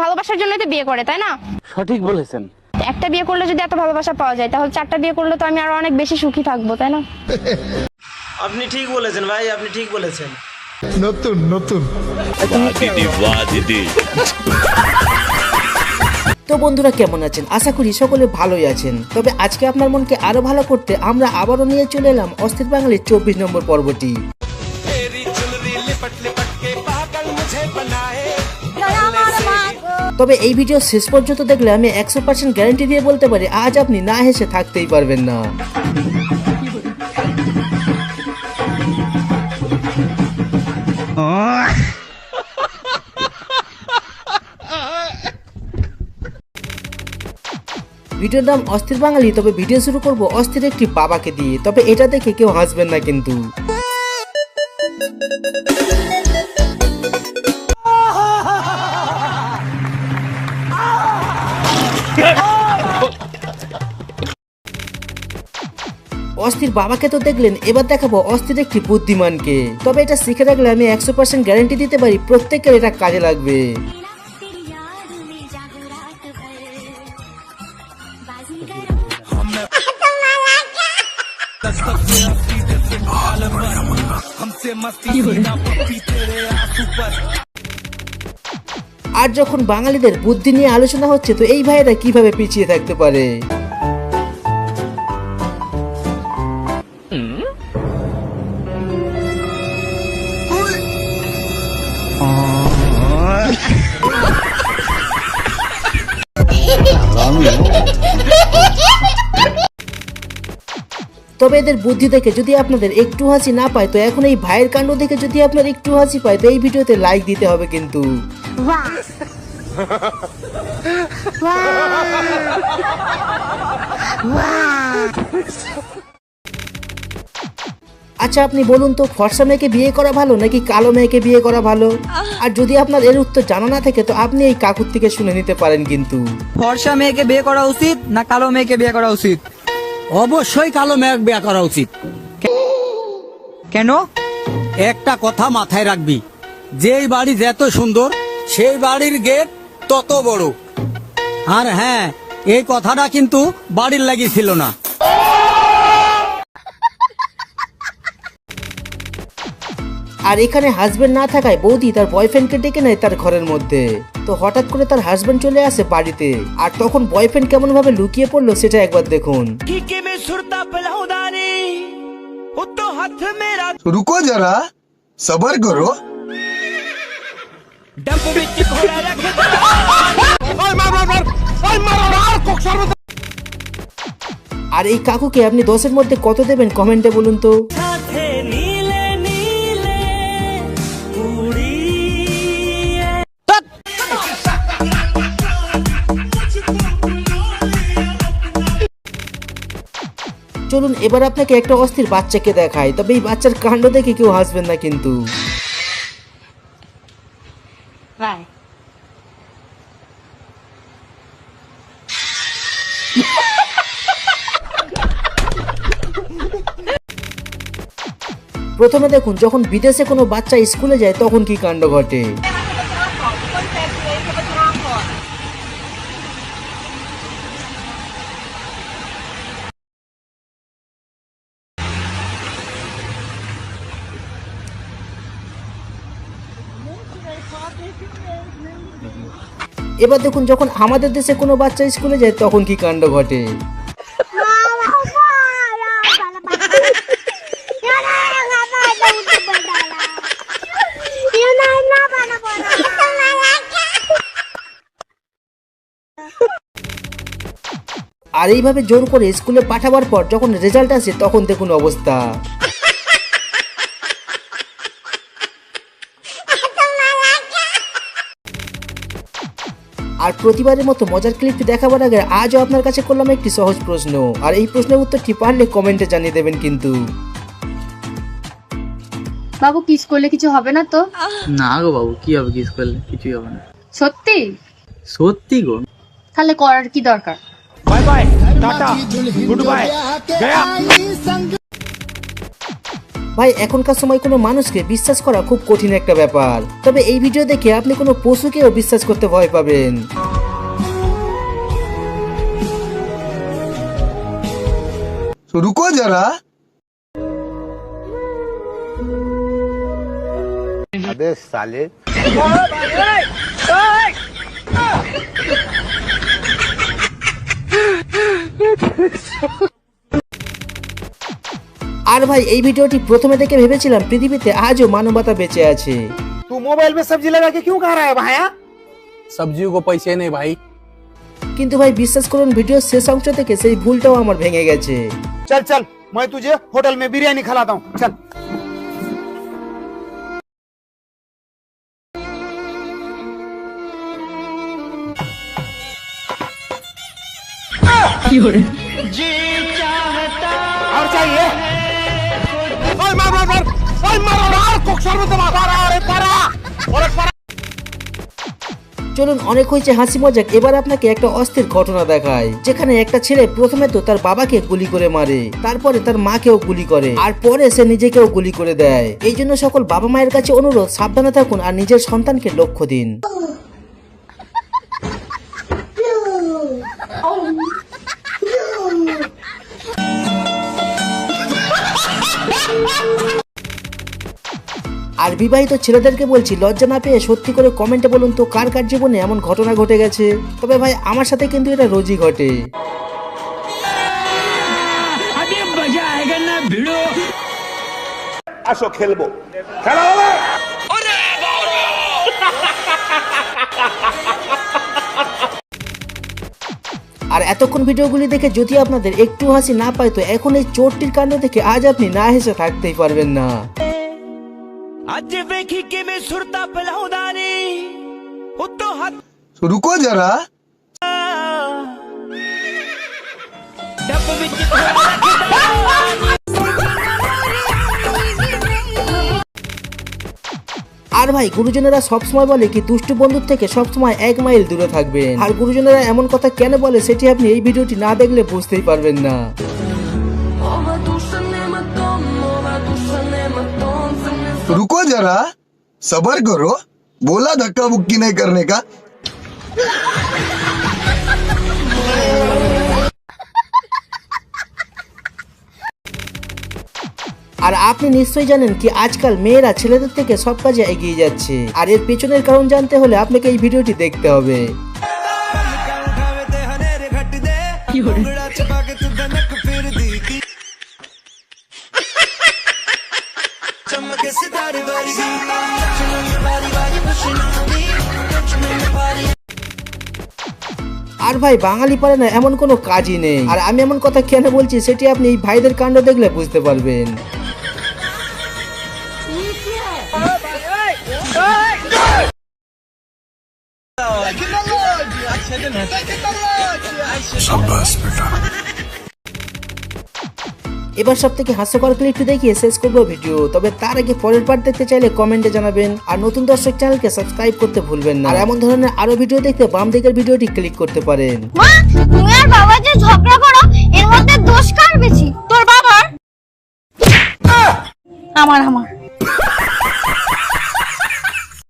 ভালোবাসার জন্যই তো বিয়ে করে, তাই না? সঠিক বলেছেন। একটা বিয়ে করলে যদি এত ভালোবাসা পাওয়া যায়, তাহলে 4টা বিয়ে করলে তো আমি আরো অনেক বেশি সুখী থাকবো, তাই না? আপনি ঠিক বলেছেন ভাই, আপনি ঠিক বলেছেন। নতুন নতুন। তো বন্ধুরা কেমন আছেন? আশা করি সকলে ভালোই আছেন। তবে আজকে আপনার মনকে আরো ভালো করতে আমরা আবারও নিয়ে চলে এলাম অস্থির বাঙালির 24 নম্বর পর্বটি। তবে এই ভিডিও শেষ পর্যন্ত দেখলে আমি 100% গ্যারান্টি দিয়ে বলতে পারি আজ আপনি না হেসে থাকতেই পারবেন না। ভিডিওর নাম অস্থির বাঙালি। তবে ভিডিও শুরু করব অস্থির একটি বাবাকে দিয়ে। তবে এটা দেখে কেউ হাসবেন না কিন্তু। অস্থির বাবাকে তো দেখলেন, এবার দেখাবো অস্থির একটি বুদ্ধিমানকে। তবে এটা শিখে রাখলে আমি 100% গ্যারান্টি দিতে পারি প্রত্যেকের এটা কাজে লাগবে। আর যখন বাঙালিদের বুদ্ধি নিয়ে আলোচনা হচ্ছে, তো এই ভাইয়েরা কিভাবে পিছিয়ে থাকতে পারে? তবে এদের বুদ্ধি দেখে যদি আপনাদের একটু হাসি না পায়, তো এখন এই ভাইয়ের কাণ্ড দেখে যদি আপনার একটু হাসি পায়, তো এই ভিডিওতে লাইক দিতে হবে কিন্তু। আচ্ছা আপনি বলুন তো, ফর্সা মেয়েকে বিয়ে করা ভালো নাকি কালো মেয়েকে বিয়ে করা ভালো? আর যদি আপনার এর উত্তর জানা না থাকে, তো আপনি এই কাকুর থেকে শুনে নিতে পারেন কিন্তু। ফর্সা মেয়েকে বিয়ে করা উচিত না কালো মেয়েকে বিয়ে করা উচিত? অবশ্যই কালো মেয়ে বিয়ে করা উচিত। কেন? একটা কথা মাথায় রাখবি, যেই বাড়ি যত সুন্দর সেই বাড়ির গেট তত বড়। আর হ্যাঁ, এই কথাটা কিন্তু বাড়ির লাগি ছিল না। আর এখানে হাজবেন্ড না থাকায় বৌদি তার বয়ফ্রেন্ডকে ডেকে নেয় তার ঘরের মধ্যে। তো হঠাৎ করে তার হাজবেন্ড চলে আসে বাড়িতে, আর তখন বয়ফ্রেন্ড কেমন ভাবে লুকিয়ে পড়লো সেটা একবার দেখুন। रुको जरा सबर करो। আর এই কাকুকে আপনি 10-এর মধ্যে কত দেবেন কমেন্টে বলুন তো। চলুন এবার আপনাকে একটা অস্থির বাচ্চাকে দেখাই। তবে এই বাচ্চার কাণ্ড দেখে কেউ হাসবেন না কিন্তু। প্রথমে দেখুন, যখন বিদেশে কোনো বাচ্চা স্কুলে যায় তখন কি কাণ্ড ঘটে। এবার দেখুন, যখন আমাদের দেশে কোনো বাচ্চা স্কুলে যায় তখন কি কাণ্ড ঘটে। আর এইভাবে জোর করে স্কুলে পাঠাবার পর যখন রেজাল্ট আসে তখন দেখুন অবস্থা। আর প্রতিবারের মতো মজার ক্লিপটি দেখাবার আগে আজও আপনার কাছে করলাম একটি সহজ প্রশ্ন, আর এই প্রশ্নের উত্তরটি পারলে কমেন্টে জানিয়ে দেবেন কিন্তু। বাবু কিস করলে কিছু হবে না তো? না গো বাবু, কি হবে কিস করলে? কিছুই হবে না। সত্যি? সত্যি গো। তাহলে করার কি দরকার? Bye bye, tata, good bye, Gaya. ভাই এখনকার সময় কোনো মানুষকে বিশ্বাস করা খুব কঠিন একটা ব্যাপার, তবে এই ভিডিও দেখে আপনি কোনো পশুকেও বিশ্বাস করতে ভয় পাবেন। तो रुको जरा। अबे साले আর ভাই এই ভিডিওটি প্রথমে দেখে ভেবেছিলাম পৃথিবীতে আজও মানবতা বেঁচে আছে, तू मोबाइल में सब्जी लगा के क्यों खा रहा है भाया? सब्जियों को पैसे नहीं भाई। কিন্তু ভাই বিশ্বাস করুন ভিডিওর শেষ অংশ থেকে সেই ভুলটাও আমার ভেঙে গেছে। चल चल मैं तुझे होटल में बिरयानी खिलाता हूँ चल। और चाहिए? ओए मार मार मार ओए मार मार कोक्सर में मार अरे पारा अरे पारा। চলুন অনেক হয়েছে হাসি মজাক, এবার আপনাকে একটা অস্থির ঘটনা দেখায়, যেখানে একটা ছেলে প্রথমে তো তার বাবাকে গুলি করে মারে, তারপরে তার মাকেও গুলি করে, আর পরে সে নিজেকেও গুলি করে দেয়। এই জন্য সকল বাবা মায়ের কাছে অনুরোধ, সাবধানে থাকুন আর নিজের সন্তানকে লক্ষ্য দিন। আর বিবাহিত ছেলেদেরকে বলছি, লজ্জা না পেয়ে সত্যি করে কমেন্টে বলুন তো কার কার জীবনে এমন ঘটনা ঘটে গেছে। তবে ভাই আমার সাথে কিন্তু এটা রোজই ঘটে। আসো খেলবো খেলা হবে। আর এতক্ষণ ভিডিওগুলি দেখে যদি আপনাদের একটু হাসি না পায়, তো এখন এই চোরটির কাণ্ড থেকে আজ আপনি না হেসে থাকতেই পারবেন না। तो रुको जरा। আর ভাই গুরুজনেরা সবসময় বলে কি দুষ্টু বন্ধুর থেকে সবসময় 1 মাইল দূরে থাকবেন। আর গুরুজনেরা এমন কথা কেন বলে সেটি আপনি এই ভিডিওটি না দেখলে বুঝতেই পারবেন না। तो रुको जरा, सबर करो, बोला धक्का मुक्की नहीं करने का। আর আপনি নিশ্চয়ই জানেন কি আজকাল মেয়েরা ছেলেদের থেকে সব কাজে এগিয়ে যাচ্ছে, আর এর পেছনের কারণ জানতে হলে আপনাকে এই ভিডিওটি দেখতে হবে। আর ভাই বাঙালি পারে না এমন কোনো কাজই নেই। আর আমি এমন কথা কেন বলছি সেটি আপনি এই ভাইদের কাণ্ড দেখলে বুঝতে পারবেন। এবার সব থেকে হাস্যকর ক্লিপটি দেখিয়ে শেষ করবো ভিডিও। তবে তার আগে পরের পার্ট দেখতে চাইলে কমেন্টে জানাবেন, আর নতুন দর্শক চ্যানেলকে সাবস্ক্রাইব করতে ভুলবেন না। আর এমন ধরনের আরো ভিডিও দেখতে বাম দিকের ভিডিওটি ক্লিক করতে পারেন। মা, তুমি আর বাবা যে ঝগড়া করো, এর মধ্যে দোষ কার বেশি? তোর বাবার? আমার।